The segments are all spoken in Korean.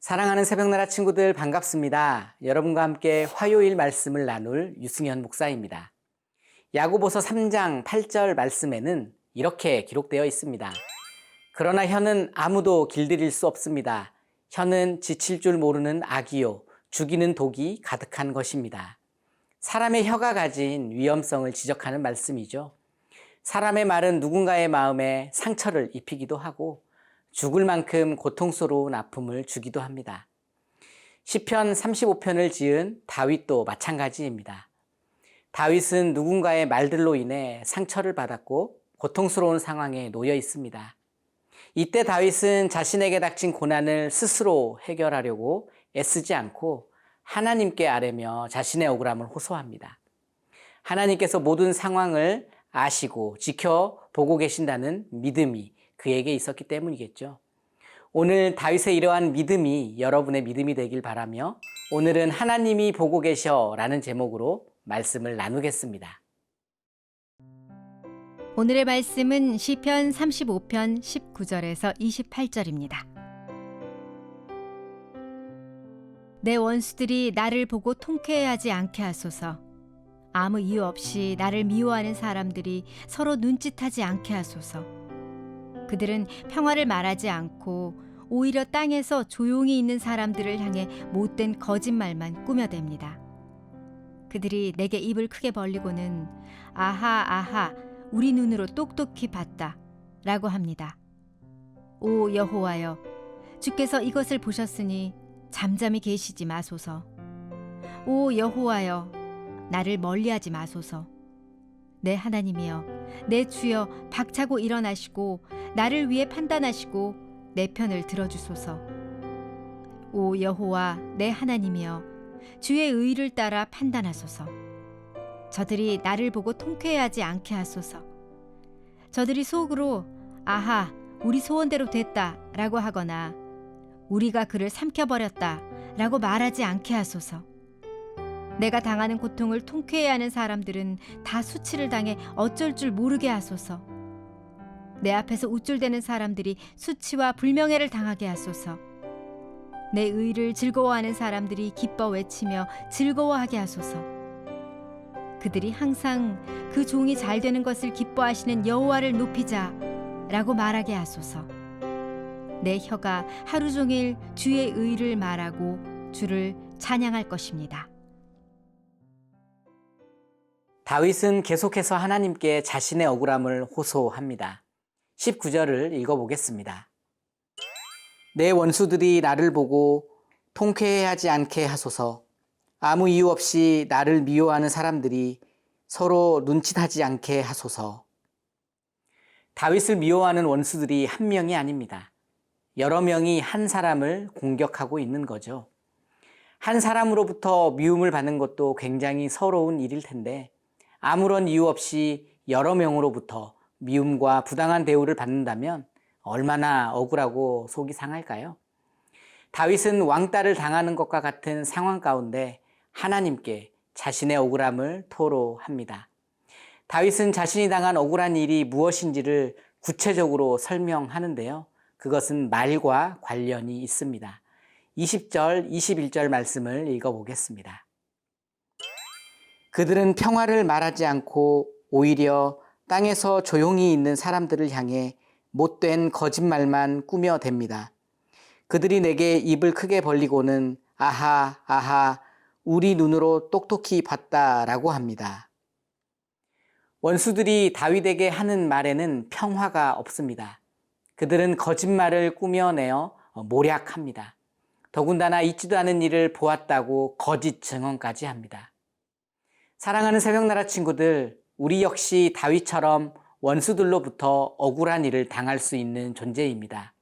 사랑하는 새벽나라 친구들 반갑습니다. 여러분과 함께 화요일 말씀을 나눌 유승현 목사입니다. 야고보서 3장 8절 말씀에는 이렇게 기록되어 있습니다. 그러나 혀는 아무도 길들일 수 없습니다. 혀는 지칠 줄 모르는 악이요 죽이는 독이 가득한 것입니다. 사람의 혀가 가진 위험성을 지적하는 말씀이죠. 사람의 말은 누군가의 마음에 상처를 입히기도 하고 죽을 만큼 고통스러운 아픔을 주기도 합니다. 시편 35편을 지은 다윗도 마찬가지입니다. 다윗은 누군가의 말들로 인해 상처를 받았고 고통스러운 상황에 놓여 있습니다. 이때 다윗은 자신에게 닥친 고난을 스스로 해결하려고 애쓰지 않고 하나님께 아뢰며 자신의 억울함을 호소합니다. 하나님께서 모든 상황을 아시고 지켜보고 계신다는 믿음이 그에게 있었기 때문이겠죠. 오늘 다윗의 이러한 믿음이 여러분의 믿음이 되길 바라며 오늘은 하나님이 보고 계셔 라는 제목으로 말씀을 나누겠습니다. 오늘의 말씀은 시편 35편 19절에서 28절입니다. 내 원수들이 나를 보고 통쾌해하지 않게 하소서. 아무 이유 없이 나를 미워하는 사람들이 서로 눈짓하지 않게 하소서. 그들은 평화를 말하지 않고 오히려 땅에서 조용히 있는 사람들을 향해 못된 거짓말만 꾸며댑니다. 그들이 내게 입을 크게 벌리고는 아하 아하 우리 눈으로 똑똑히 봤다 라고 합니다. 오 여호와여, 주께서 이것을 보셨으니 잠잠히 계시지 마소서. 오 여호와여, 나를 멀리하지 마소서. 내 하나님이여, 내 주여 박차고 일어나시고 나를 위해 판단하시고 내 편을 들어주소서. 오 여호와 내 하나님이여, 주의 의를 따라 판단하소서. 저들이 나를 보고 통쾌해하지 않게 하소서. 저들이 속으로 아하 우리 소원대로 됐다 라고 하거나 우리가 그를 삼켜버렸다 라고 말하지 않게 하소서. 내가 당하는 고통을 통쾌해하는 사람들은 다 수치를 당해 어쩔 줄 모르게 하소서. 내 앞에서 우쭐대는 사람들이 수치와 불명예를 당하게 하소서. 내 의를 즐거워하는 사람들이 기뻐 외치며 즐거워하게 하소서. 그들이 항상 그 종이 잘 되는 것을 기뻐하시는 여호와를 높이자 라고 말하게 하소서. 내 혀가 하루 종일 주의 의를 말하고 주를 찬양할 것입니다. 다윗은 계속해서 하나님께 자신의 억울함을 호소합니다. 19절을 읽어보겠습니다. 내 원수들이 나를 보고 통쾌해하지 않게 하소서. 아무 이유 없이 나를 미워하는 사람들이 서로 눈짓하지 않게 하소서. 다윗을 미워하는 원수들이 한 명이 아닙니다. 여러 명이 한 사람을 공격하고 있는 거죠. 한 사람으로부터 미움을 받는 것도 굉장히 서러운 일일 텐데 아무런 이유 없이 여러 명으로부터 미움과 부당한 대우를 받는다면 얼마나 억울하고 속이 상할까요? 다윗은 왕따를 당하는 것과 같은 상황 가운데 하나님께 자신의 억울함을 토로합니다. 다윗은 자신이 당한 억울한 일이 무엇인지를 구체적으로 설명하는데요. 그것은 말과 관련이 있습니다. 20절, 21절 말씀을 읽어보겠습니다. 그들은 평화를 말하지 않고 오히려 땅에서 조용히 있는 사람들을 향해 못된 거짓말만 꾸며댑니다. 그들이 내게 입을 크게 벌리고는 아하 아하 우리 눈으로 똑똑히 봤다라고 합니다. 원수들이 다윗에게 하는 말에는 평화가 없습니다. 그들은 거짓말을 꾸며내어 모략합니다. 더군다나 있지도 않은 일을 보았다고 거짓 증언까지 합니다. 사랑하는 새벽나라 친구들, 우리 역시 다윗처럼 원수들로부터 억울한 일을 당할 수 있는 존재입니다.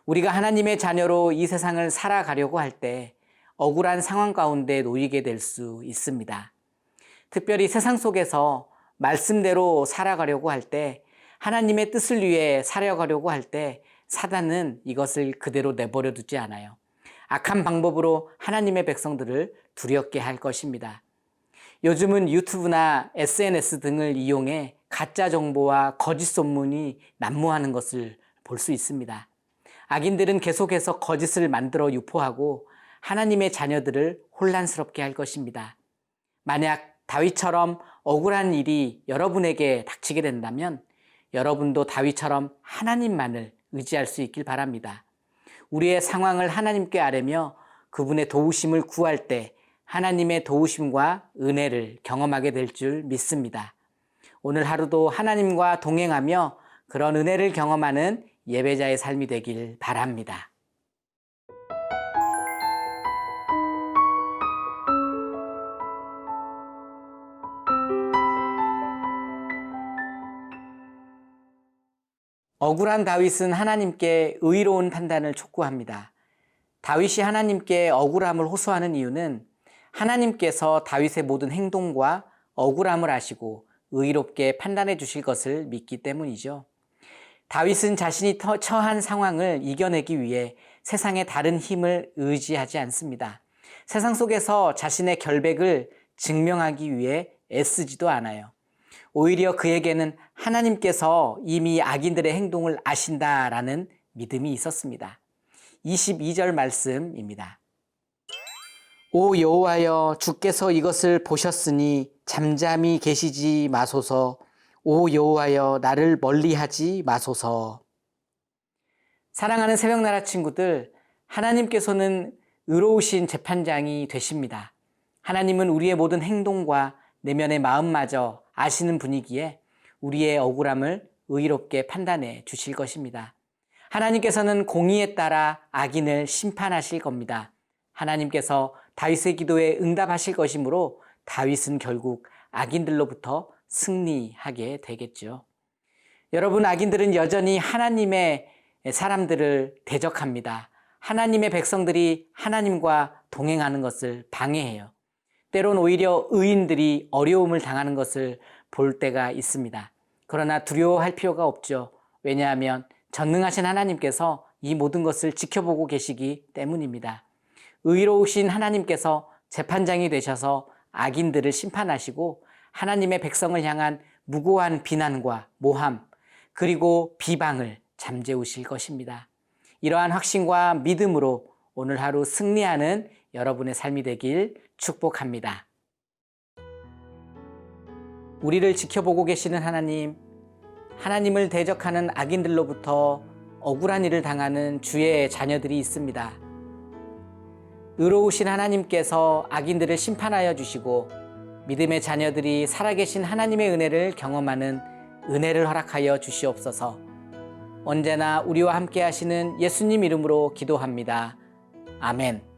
우리가 하나님의 자녀로 이 세상을 살아가려고 할 때 억울한 상황 가운데 놓이게 될 수 있습니다. 특별히 세상 속에서 말씀대로 살아가려고 할 때, 하나님의 뜻을 위해 살아가려고 할 때 사단은 이것을 그대로 내버려 두지 않아요. 악한 방법으로 하나님의 백성들을 두렵게 할 것입니다. 요즘은 유튜브나 SNS 등을 이용해 가짜 정보와 거짓 소문이 난무하는 것을 볼 수 있습니다. 악인들은 계속해서 거짓을 만들어 유포하고 하나님의 자녀들을 혼란스럽게 할 것입니다. 만약 다윗처럼 억울한 일이 여러분에게 닥치게 된다면 여러분도 다윗처럼 하나님만을 의지할 수 있길 바랍니다. 우리의 상황을 하나님께 아뢰며 그분의 도우심을 구할 때 하나님의 도우심과 은혜를 경험하게 될 줄 믿습니다. 오늘 하루도 하나님과 동행하며 그런 은혜를 경험하는 예배자의 삶이 되길 바랍니다. 억울한 다윗은 하나님께 의로운 판단을 촉구합니다. 다윗이 하나님께 억울함을 호소하는 이유는 하나님께서 다윗의 모든 행동과 억울함을 아시고 의롭게 판단해 주실 것을 믿기 때문이죠. 다윗은 자신이 처한 상황을 이겨내기 위해 세상의 다른 힘을 의지하지 않습니다. 세상 속에서 자신의 결백을 증명하기 위해 애쓰지도 않아요. 오히려 그에게는 하나님께서 이미 악인들의 행동을 아신다라는 믿음이 있었습니다. 22절 말씀입니다. 오 여호와여, 주께서 이것을 보셨으니 잠잠히 계시지 마소서. 오 여호와여, 나를 멀리하지 마소서. 사랑하는 새벽나라 친구들, 하나님께서는 의로우신 재판장이 되십니다. 하나님은 우리의 모든 행동과 내면의 마음마저 아시는 분이기에 우리의 억울함을 의롭게 판단해 주실 것입니다. 하나님께서는 공의에 따라 악인을 심판하실 겁니다. 하나님께서 다윗의 기도에 응답하실 것이므로 다윗은 결국 악인들로부터 승리하게 되겠죠. 여러분, 악인들은 여전히 하나님의 사람들을 대적합니다. 하나님의 백성들이 하나님과 동행하는 것을 방해해요. 때론 오히려 의인들이 어려움을 당하는 것을 볼 때가 있습니다. 그러나 두려워할 필요가 없죠. 왜냐하면 전능하신 하나님께서 이 모든 것을 지켜보고 계시기 때문입니다. 의로우신 하나님께서 재판장이 되셔서 악인들을 심판하시고 하나님의 백성을 향한 무고한 비난과 모함 그리고 비방을 잠재우실 것입니다. 이러한 확신과 믿음으로 오늘 하루 승리하는 여러분의 삶이 되길 축복합니다. 우리를 지켜보고 계시는 하나님, 하나님을 대적하는 악인들로부터 억울한 일을 당하는 주의 자녀들이 있습니다. 의로우신 하나님께서 악인들을 심판하여 주시고 믿음의 자녀들이 살아계신 하나님의 은혜를 경험하는 은혜를 허락하여 주시옵소서. 언제나 우리와 함께 하시는 예수님 이름으로 기도합니다. 아멘.